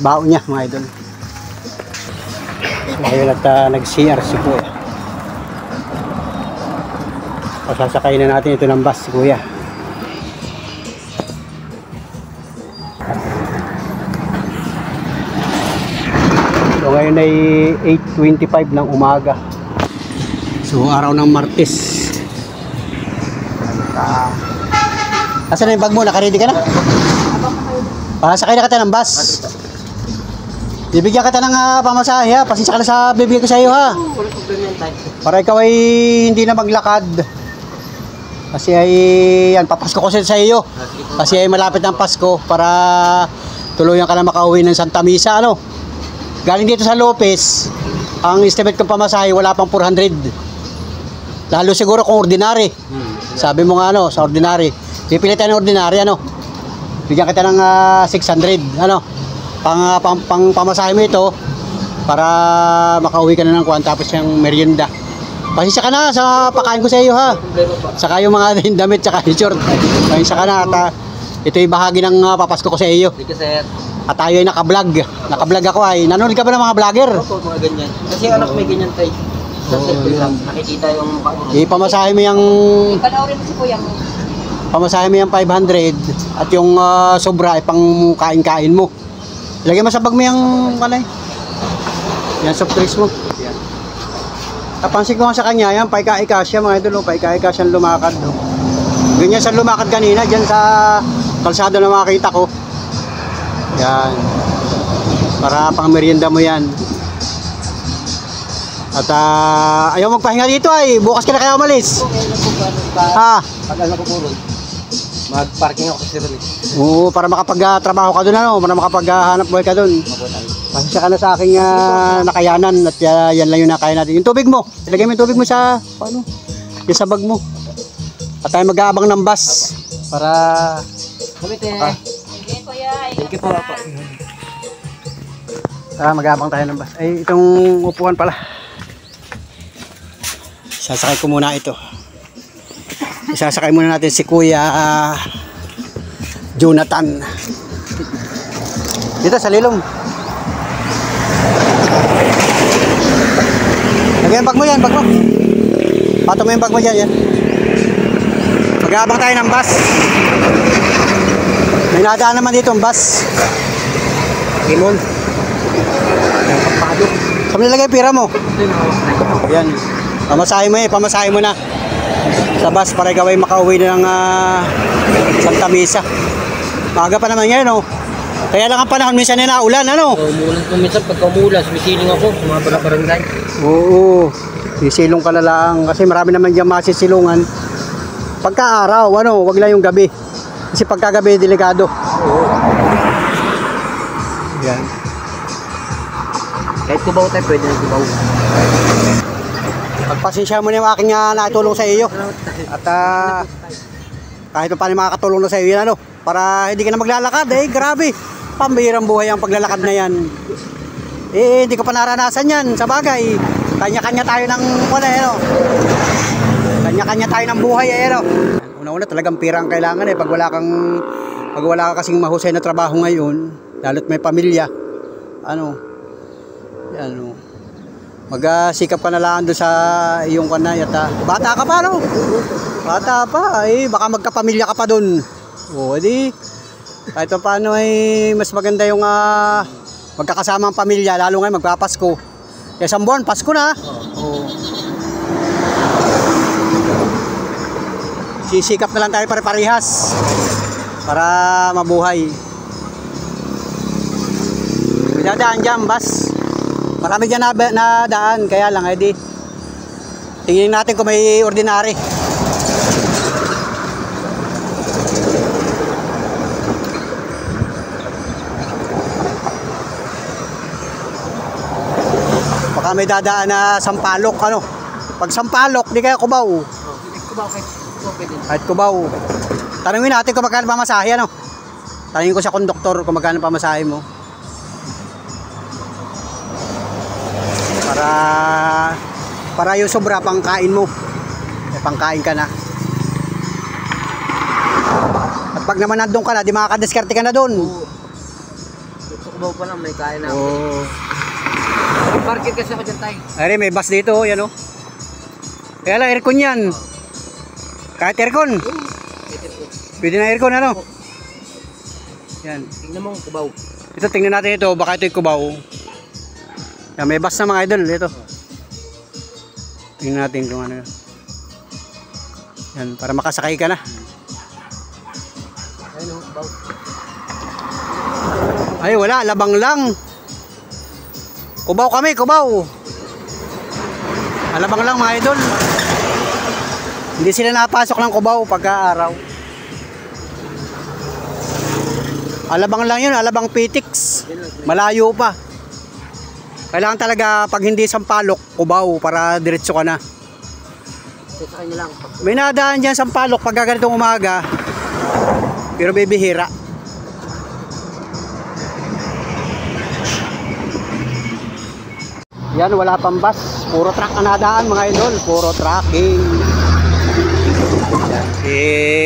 Baon niya mga idol. Ngayon at nag-CR si Kuya. Pasasakay na natin ito ng bus si Kuya. So ngayon ay 8:25 ng umaga. So araw ng Martes. Asan na yung bag mo? Nakaready ka na? Pasakay na kita ng bus. Bibigyan kita ng pamasahe ha. Pasensya ka na sa bibigyan ko sa iyo ha. Walang problema yan tayo. Para ikaw ay hindi na maglakad. Kasi ay yan, papasko ko sa iyo. Kasi ay malapit ng Pasko para tuluyan ka na makauwi ng Santa Misa ano. Galing dito sa Lopez, ang estimate kong pamasahe wala pang 400. Lalo siguro kung ordinary. Sabi mo nga ano, sa ordinary. Pipili tayo ng ordinary ano. Bigyan kita ng 600 ano. Pang pamasahe mo ito para makauwi ka na ng kuwan tapos yung merienda. Pasensya ka na sa pakain ko sa iyo ha. Saka yung mga damit saka yung short. Pasensya ka na at ito yung bahagi ng papasko ko sa iyo. Sige sir. At tayo ay naka-vlog. Naka-vlog ako ay. Nanonood ka ba ng mga vlogger? Opo, mga ganyan. Kasi yung anak may ganyan tayo. Sa cellphone lang, nakikita yung mukha mo. Ipamasahe mo yung Panoorin mo si kuya mo. pamasahe mo yung 500 at yung sobra ay pang kain-kain mo. Ilagay mo sa bag mo yung kanay. Yan soft drinks mo. Napansin ko nga sa kanya, yan, paika-ika siya mga idol, paika-ika siyang lumakad. Ganyan siya lumakad kanina, dyan sa kalsada na makita ko. Yan. Para pang merienda mo yan. At ayaw magpahinga dito ay, bukas ka na kaya umalis. Ha? Pag ano ko puro, mag-parking ako kasi rin. Oo, para makapag-trabaho ka doon ano, para makapaghanap buhay ka doon. Pasensya ka na sa aking nakayanan at yan lang yung nakaya natin. Yung tubig mo, ilagay mo yung tubig mo sa, paano? Yung sa bag mo. At tayo mag-aabang ng bus para... Kamit eh. Sige kuya, Thank you po. Mag-aabang tayo ng bus. Ay, itong upuan pala. Sasakay ko muna ito. Isasakay muna natin si Kuya Jonathan. Dito sa lilom. Lagyan yung bag mo yan, bag mo. Pato mo yung bag mo dyan, yan. Mag-aabang tayo ng bus. May nadaan naman dito ang bus. Limon. Saan mo nilagay yung pira mo? Yan. Pamasahe mo pamasahe mo na. Sa bus para ikaw ay makauwi na ng Santa Misa. Maaga pa naman yan, no? Kaya lang ang panahon, minsan na naulan, ano? Umulan ko minsan, pagka umulan, sumisiling ako, sumapa na barangay. Oo. Sisilong ka na lang. Kasi marami naman dyan masisilungan. Pagka araw, ano, wag lang yung gabi. Kasi pagka gabi, delikado. Oo. Yan. Kahit kubaw tayo, pwede na kubaw. Pagpasensya mo na yung aking natulong sa iyo. At kahit pa paano makakatulong na sa iyo yan, ano? Para hindi ka na maglalakad, grabe. Pambihirang buhay ang paglalakad na yan. Hindi ko pa naranasan yan. Sa bagay, kanya-kanya tayo ng ano? Kanya-kanya tayo ng buhay, ano? Una-una talagang pira ang kailangan, pag wala ka kasing mahusay na trabaho ngayon, lalo't may pamilya, ano? Yan, ano? Magsikap ka na lang doon sa iyong kanay at bata ka pa, no? Bata pa, baka magkapamilya ka pa doon. O, edi kahit pa paano mas maganda yung magkakasama ang pamilya, lalo ngayon magpapasko. Kaya isang buwan, Pasko na. O. Sisikap na lang tayo pare-parehas para mabuhay. May dadaan dyan, bus. Marami dyan na daan, kaya lang, tingin natin kung may ordinary. Baka may dadaan na Sampalok, ano? Pag Sampalok, di kaya Cubao. Kahit Cubao. Tanungin natin kung magkano pamasahe, ano? Tanungin ko sa konduktor kung magkano pamasahe mo. Para yung sobra pangkain mo. Pangkain ka na. At pag naman nandun ka na, di makakadiskarte ka na doon. Ito kubaw pa lang, may kain na. Oo. Parking kasi ako dyan tayo. Ay, may bus dito, yan o. Kaya lang, aircon yan. Kahit aircon. Pwede na aircon, ano? Yan. Tingnan mo, kubaw. Ito, tingnan natin ito. Baka ito yung kubaw. Yan, may bus na mga idol. Ito. Tingnan natin kung ano. Yan, para makasakay ka na. Ayun, kubaw. Ay, wala. Labang lang. Kubaw kami, kubaw. Alabang lang mga idol. Hindi sila napasok ng kubaw pagka araw. Alabang lang yun, alabang pitix. Malayo pa. Kailangan talaga pag hindi Sampalok, kubaw para diretso ka na. Sa kanya lang. May nadaan dyan Sampalok pag ganitong umaga. Pero bibihira. Yan, wala pang bus. Puro truck ang nadaan mga idol. Puro trucking.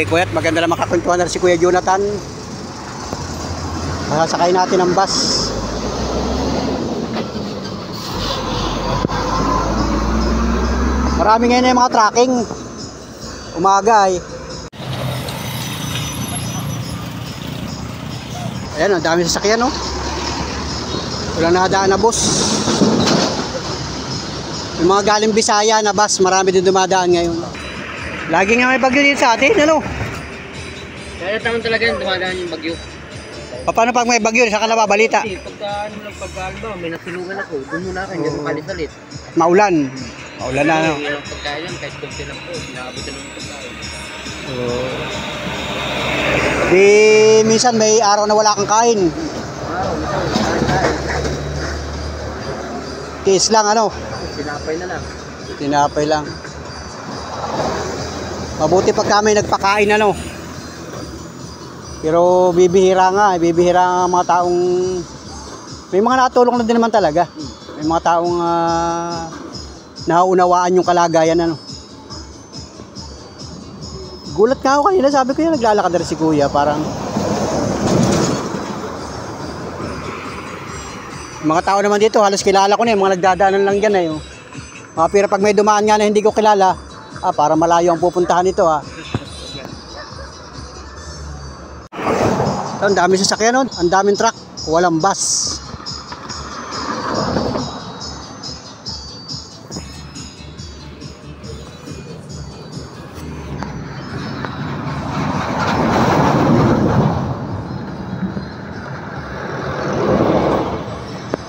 Kuya't maganda na makakwentuhan na si Kuya Jonathan. Masasakay natin ang bus. Marami ngayon na yung mga trucking. Umaga Ayan, ang dami sasakyan, no? Walang nakadaan na bus. Yung mga galing Bisaya na bus, marami din dumadaan ngayon. Lagi nga may bagyo dito sa atin, ano? Kaya taman talaga yung dumadaan yung bagyo. Paano pag may bagyo, saka nababalita? Kasi pagka may nasulungan ako, doon muna ako, hindi ako palisalit. Maulan. Maulan na, ano? Yung pagkain lang, kahit kunti lang po, pinakabutin ng pagkain. Di minsan may araw na wala kang kain. Tiis lang, ano? Tinapay na lang. Tinapay lang. Mabuti pag kami nagpakain, ano? Pero bibihira nga, bibihira ang mga taong may mga natulong na din naman talaga. May mga taong naunawaan yung kalagayan, ano. Gulat nga ako kanina, sabi ko yan, naglalakad rin si Kuya, parang mga tao naman dito, halos kilala ko na yung mga nagdadaanan lang dyan, Mga pira pag may dumaan nga na hindi ko kilala, para malayo ang pupuntahan nito Ang dami sasakyan nun, ang daming truck, walang bus.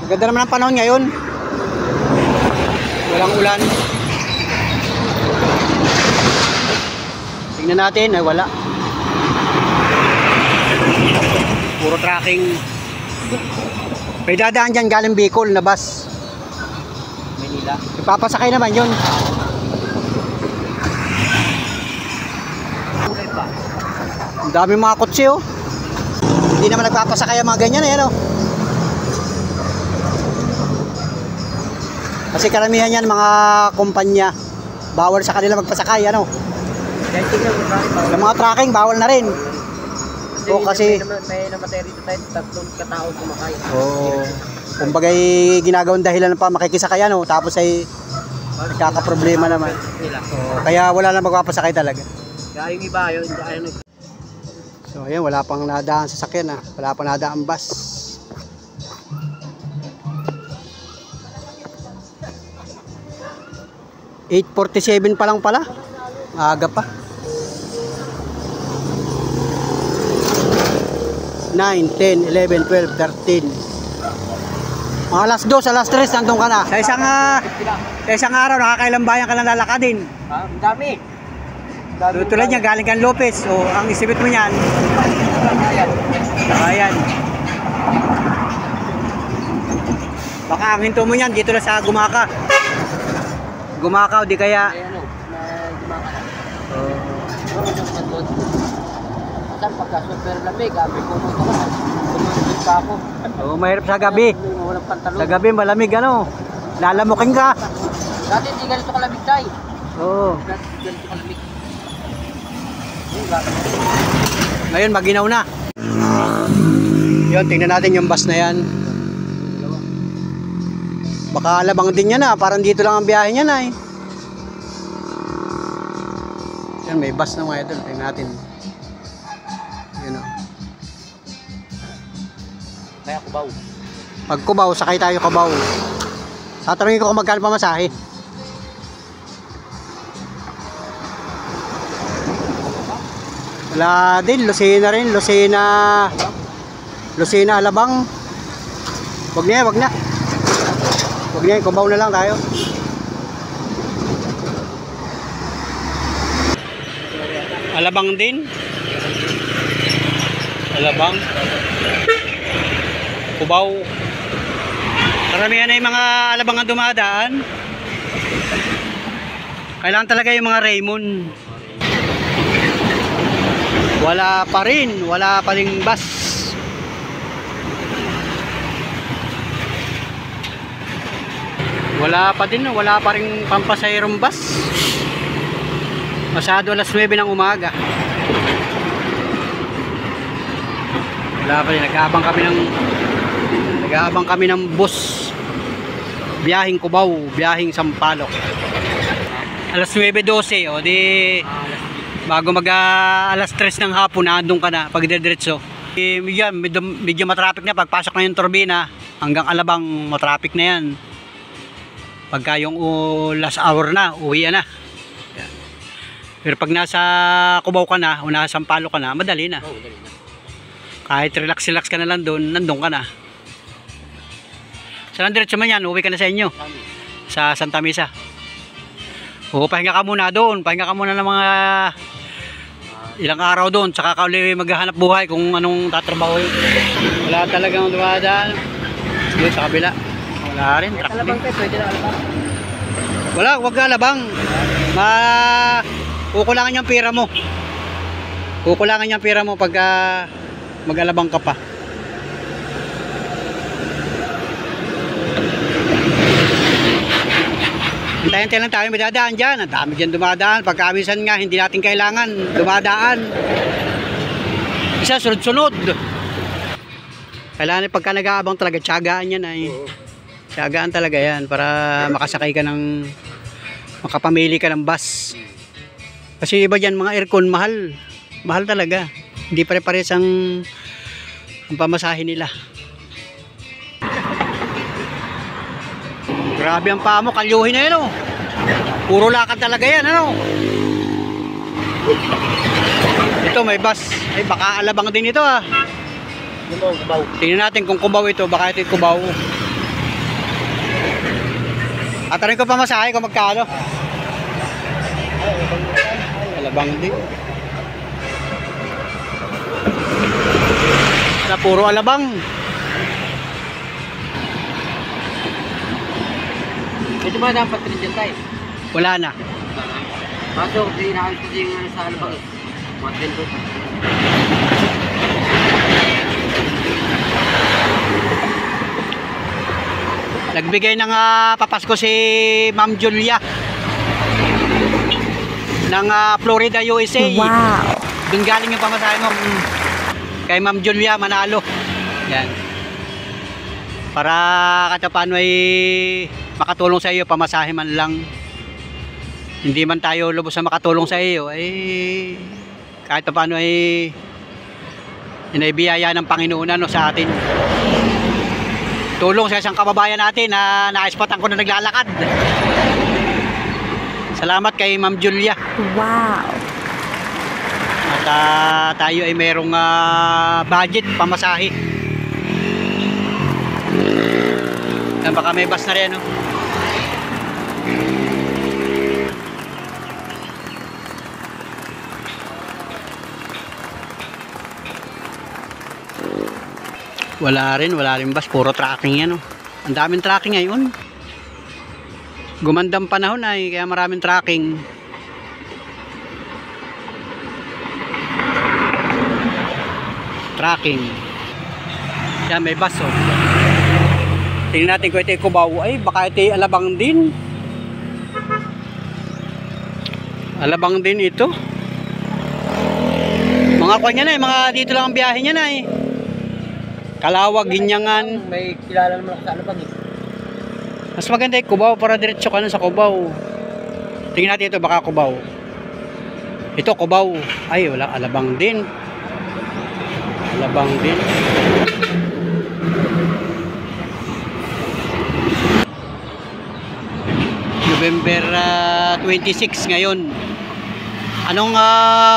Maganda naman ang panahon ngayon. Walang ulan. Tingnan natin, ay wala. Puro tracking. May dadaan dyan galing Bicol na bus. Manila. Ipapasakay naman yun. Ang dami mga kotse Hindi naman nagpapasakay ang mga ganyan Kasi karamihan yan mga kumpanya. Bawal sa kanila magpasakay Yung mga tracking bawal na rin. Kasi may namatay rito tayo, 3 katao kumakay. Kumbaga ginagawang dahilan pa makikisakay tapos ay nagkakaproblema naman. Kaya wala na magpapasakay talaga. Kaya yung iba yun, So ayan, wala pang nadaan sasakyan wala pang nadaan bus. (8:47) pa lang pala. Aga pa. 9, 10, 11, 12, 13. Mga alas 2, alas 3 nandun ka na. Sa isang araw nakakailang bayan ka lang lalakadin. ang dami. Tulad niya galing kang Lopez. Ang isipit mo niyan. Ayan. Baka ang hinto mo niyan dito na sa Gumaka. Gumaka o di kaya. Saan pagka super lamig, pumunta ka na. Tumulog pa ako. Mahirap sa gabi. Walang pantalon. Sa gabi malamig lalamukin ka. Dati hindi ganito kalamig tayo. Dati ganito kalamig. Ngayon maginaw na. Yun, tingnan natin yung bus na yan. Baka Alabang din yan parang dito lang ang biyahe niya Yan, may bus na mga idol. Tingnan natin. Yun Kaya Cubao. Pag Cubao, sakay tayo Cubao. Tatanungin ko kung magkano pamasahe. Wala din, Lucena rin. Lucena, Alabang. Wag na. Cubao na lang tayo. Alabang din. Alabang. Cubao. Karamihan na yung mga Alabang ang dumadaan. Kailangan talaga yung mga Raymond. Wala pa rin bus. Wala pa rin pampasahirong bus. Masyado alas 9 ng umaga. Wala pa rin, nag-aabang kami ng bus. Biyahing Cubao, biyahing Sampaloc. Alas 9:12 di bago alas 3 ng hapon nandun ka na pag diretso. Medyo matraffic na pagpasok na yung turbina hanggang Alabang matraffic na yan. Pagka yung last hour na, uwi na. Pero pag nasa Cubao ka na o nasa Sampaloc ka na, madali na. Kahit relax ka na lang doon, nandun ka na. Saan diretso man yan, uwi ka na sa inyo. Sa Santa Mesa. Pahinga ka muna doon. Pahinga ka muna ng mga ilang araw doon. Tsaka ka ulit maghahanap buhay kung anong tatrabaho yun. Wala talagang dumadaan. Doon sa kabila. Wala rin. Alabang pwede na Alabang. Wag ka Alabang. Kukulangan yung pera mo. Kukulangan yung pera mo pag mag-Alabang ka pa. Hintayin lang tayo may dadaan dyan. Ang dami dyan dumadaan. Pagkamisan nga hindi natin kailangan dumadaan. Isa sunod-sunod. Kailangan pagka nag-aabang talaga tiyagaan yan ay. Tiyagaan talaga yan para makasakay ka ng, makapamili ka ng bus. Kasi iba dyan mga aircon, mahal. Mahal talaga. Hindi pare-pares ang pamasahe nila. Grabe ang paa mo, kalyuhin na yan oh. Puro lakad talaga yan ano. Ito may bus. Ay baka alabang din ito ah. Kubaw. Tingnan natin kung kubaw ito, baka ito yung kubaw. Atarin ko pamasahe kung magkano. Alabang din. Na puro alabang. Ito ba dapat rin dyan tayo? Wala na. Kaso, inaayos kasi yung ano sa alabang eh. Mga trendo. Nagbigay ng papasko si Ma'am Julia ng Florida, USA. Wow. Doon galing yung pamasahe mo kay Ma'am Julia Manalo. Yan. Para kahit paano ay makatulong sa iyo, pamasahe man lang. Hindi man tayo lubos na makatulong sa iyo, ay kahit paano ay inaibiyaya ng Panginoon ano, sa atin. Tulong sa isang kababayan natin na naispatan ko na naglalakad. Salamat kay Ma'am Julia. Wow. At tayo ay mayroong budget pamasahe. Baka may bus na rin, no? Wala rin bus, puro tracking yan, no? Ang daming tracking ngayon. Gumandang panahon ay kaya maraming tracking. Tracking. Yan, may bus, oh. Tingnan natin kung ito yung kubaw. Ay, baka ito yung alabang din. Alabang din ito. Mga kwan niya na, mga dito lang ang biyahe niya na eh. Kalawag, Ginyangan. May kilala naman ako sa alabang eh. Mas maganda yung kubaw para diretso ka na sa kubaw. Tingnan natin ito, baka kubaw. Ito kubaw. Ay, wala, alabang din. Alabang din. November 26 ngayon. Anong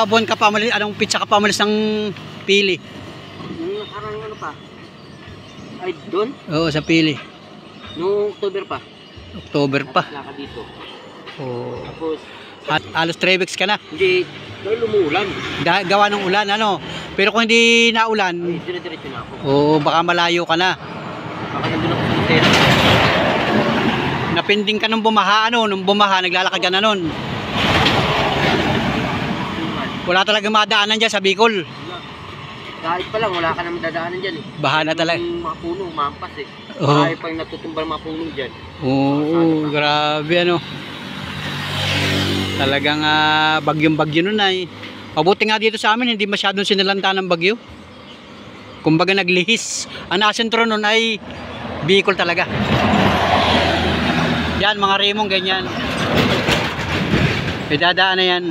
buwan ka pa umalis? Anong pizza ka pa umalis ng Pili? Yung nakarang ano pa? Ay, doon? Oo, sa Pili. Noong October pa. October pa. Naka dito. Oo. Tapos, At alos 3 weeks ka na. hindi, dahil lumuulan. Gawa ng ulan, ano? Pero kung hindi naulan, Ay, dire-diretso na ako. oo, baka malayo ka na. Baka nandun ako sa hotel. Napinding ka nung bumaha, ano? Nung bumaha, naglalakad ka na nun. Wala talagang madaanan dyan sa Bicol. Kahit pa lang, wala ka naman dadaanan dyan eh. Baha na talaga. Yung mga puno, mampas eh. Oo. Marami pa yung natutumbang mga puno dyan. Oo, grabe ano. Talagang bagyong-bagyo nun ay. Mabuti nga dito sa amin, hindi masyadong sinalanta ng bagyo. Kumbaga naglihis. Ang nasentro nun ay Bicol talaga. Yan, mga remong ganyan. May dadaan na yan.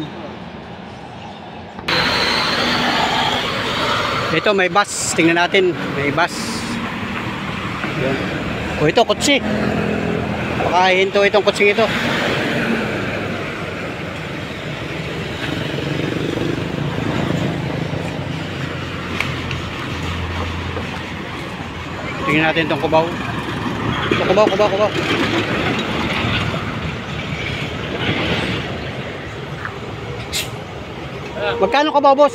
Ito may bus, tingnan natin, may bus. Yan. O ito, kutsi. Baka hinto itong kutsing ito. Tingnan natin itong kubaw. Ito, kubaw. Magkano kubaw, boss?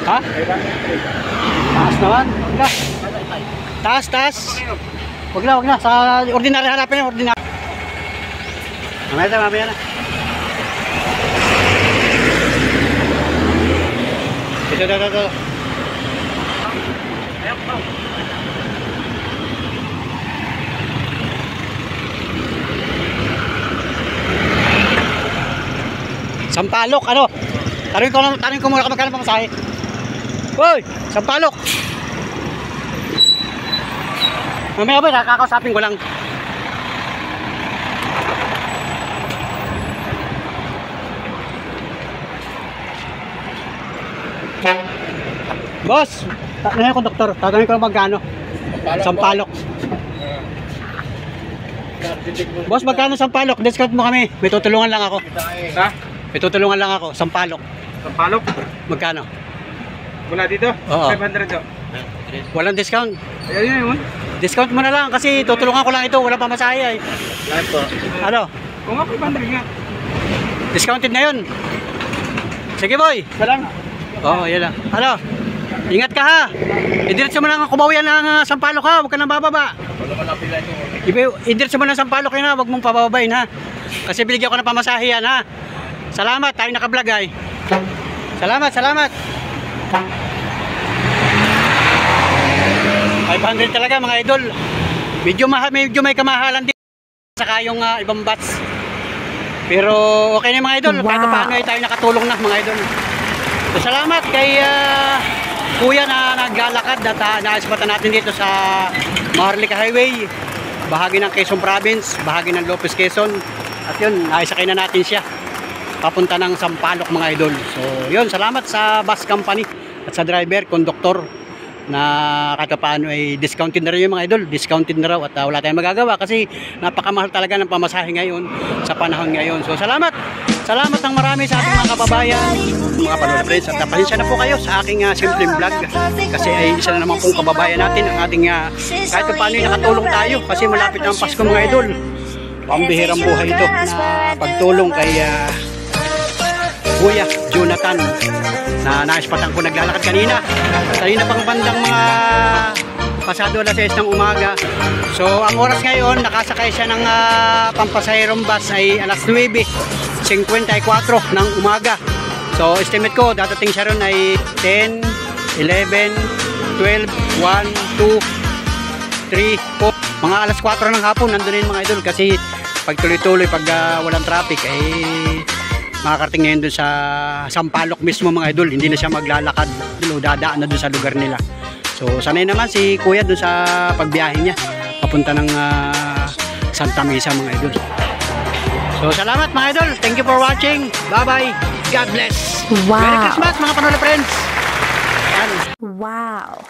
Ha? Taas naman. Wag na. Taas. Wag na. Sa ordinary hanapin yung ordinary. Mamaya na. Ito. Sampalok, ano? Tanong ko muna kung magkano pamasahe. Hoy, Sampalok. Mamaya ba, kakausapin ko lang. Boss, ngayon ko doktor, tagamin ko lang magkano? Sampalok. Boss, magkano sampalok? Discount mo kami. May tutulungan lang ako. Ha? May tutulungan lang ako. Sampalok. Sampalok? Magkano? Mula dito? Oo. 500 to. Walang discount. Ayun yun. Discount mo na lang kasi tutulungan ko lang ito. Wala pa masaya eh. Lahat po. Ano? Kung nga 500 nga. Discounted na yun. Sige boy. Salang. Oo, yan lang. Ano? Ingat ka ha. Idiretso mo lang ang kumawian ng sampalok ha. Huwag ka nang bababa. Idiretso mo lang ang sampalok yun ha. Huwag mong pababain ha. Kasi binigyan ko ng pamasahe yan ha. Salamat. Tayo nakablog ay. Salamat, salamat. 500 talaga mga idol. Medyo may kamahalan din. Saka yung ibang bats. Pero okay na mga idol. Kahit paano ay tayo nakatulong na mga idol. So, salamat kay kuya na naglalakad at naispatan natin dito sa Maharlika Highway, bahagi ng Quezon Province, bahagi ng Lopez Quezon. At yun, naisakay na natin siya papunta ng Sampaloc mga idol. So yun, salamat sa bus company at sa driver, konduktor na kahit paano ay discounted na rin yung mga idol, discounted na raw at wala tayong magagawa kasi napakamahal talaga ng pamasahe ngayon sa panahon ngayon. So salamat ng marami sa ating mga kababayan, mga panood friends, at pasensya na po kayo sa aking simpleng vlog kasi ay isa na naman pong kababayan natin ang ating kahit paano ay nakatulong tayo kasi malapit na ang Pasko mga idol. Pambihirang buhay ito na pagtulong kay Kuya Jonathan na naispatan ko naglalakad kanina pang bandang mga pasado alas 6 ng umaga. So ang oras ngayon nakasakay siya ng pampasahirong bus ay alas 9:54 ng umaga. So estimate ko dadating siya ron ay 10, 11, 12, 1, 2, 3, 4 mga alas 4 ng hapon nandun rin mga idol kasi pag tuloy-tuloy pag walang traffic ay makakarating ngayon dun sa Sampaloc mismo mga idol, hindi na siya maglalakad o dadaan na dun sa lugar nila. So sanay naman si kuya dun sa pagbiyahe niya papunta ng Santa Mesa mga idol. So salamat mga idol, thank you for watching, bye bye, God bless. Wow. Merry Christmas mga panola friends. Yan. Wow.